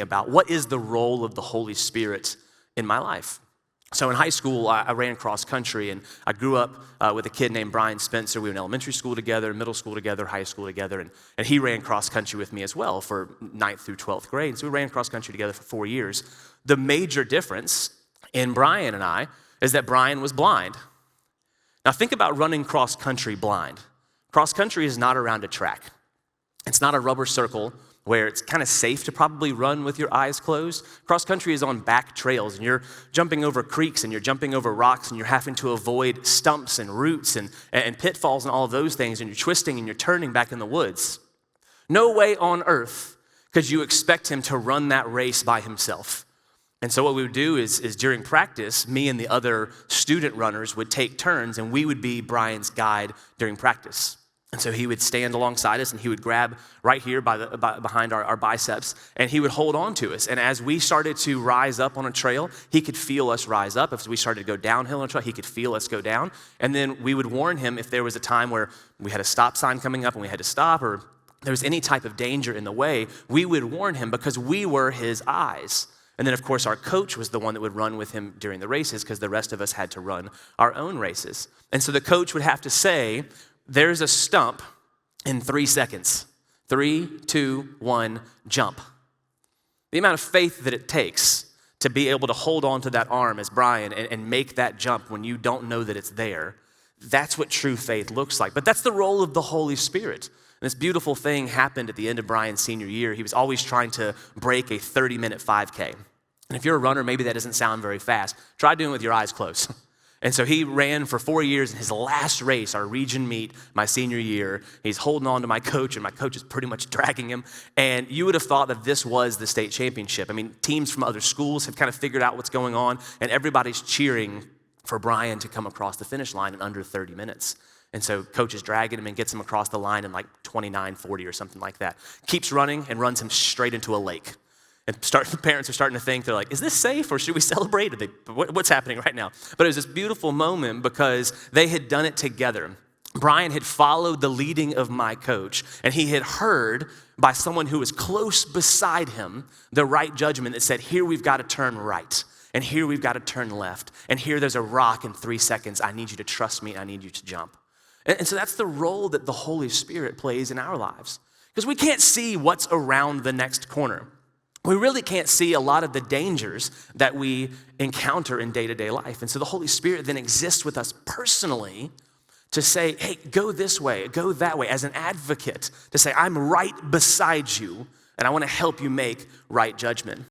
about what is the role of the Holy Spirit in my life. So in high school, I ran cross country, and I grew up with a kid named Brian Spencer. We were in elementary school together, middle school together, high school together, and he ran cross country with me as well for 9th through 12th grade. So we ran cross country together for 4 years. The major difference in Brian and I is that Brian was blind. Now think about running cross country blind. Cross country is not around a track. It's not a rubber circle where it's kind of safe to probably run with your eyes closed. Cross country is on back trails, and you're jumping over creeks, and you're jumping over rocks, and you're having to avoid stumps and roots and pitfalls and all of those things, and you're twisting and you're turning back in the woods. No way on earth could you expect him to run that race by himself. And so what we would do is during practice, me and the other student runners would take turns, and we would be Brian's guide during practice. And so he would stand alongside us, and he would grab right here behind our biceps, and he would hold on to us. And as we started to rise up on a trail, he could feel us rise up. If we started to go downhill on a trail, he could feel us go down. And then we would warn him if there was a time where we had a stop sign coming up and we had to stop, or there was any type of danger in the way, we would warn him because we were his eyes. And then, of course, our coach was the one that would run with him during the races because the rest of us had to run our own races. And so the coach would have to say, there's a stump in 3 seconds. 3, 2, 1, jump. The amount of faith that it takes to be able to hold on to that arm as Brian and make that jump when you don't know that it's there, that's what true faith looks like. But that's the role of the Holy Spirit. And this beautiful thing happened at the end of Brian's senior year. He was always trying to break a 30-minute 5K. And if you're a runner, maybe that doesn't sound very fast. Try doing it with your eyes closed. And so he ran for 4 years in his last race, our region meet, my senior year. He's holding on to my coach, and my coach is pretty much dragging him. And you would have thought that this was the state championship. I mean, teams from other schools have kind of figured out what's going on, and everybody's cheering for Brian to come across the finish line in under 30 minutes. And so coach is dragging him and gets him across the line in like 29:40 or something like that. Keeps running and runs him straight into a lake. And parents are starting to think, they're like, is this safe or should we celebrate? What's happening right now? But it was this beautiful moment because they had done it together. Brian had followed the leading of my coach, and he had heard by someone who was close beside him the right judgment that said, here we've got to turn right, and here we've got to turn left, and here there's a rock in 3 seconds. I need you to trust me, and I need you to jump. And so that's the role that the Holy Spirit plays in our lives. Because we can't see what's around the next corner. We really can't see a lot of the dangers that we encounter in day-to-day life. And so the Holy Spirit then exists with us personally to say, hey, go this way, go that way, as an advocate, to say, I'm right beside you, and I want to help you make right judgment.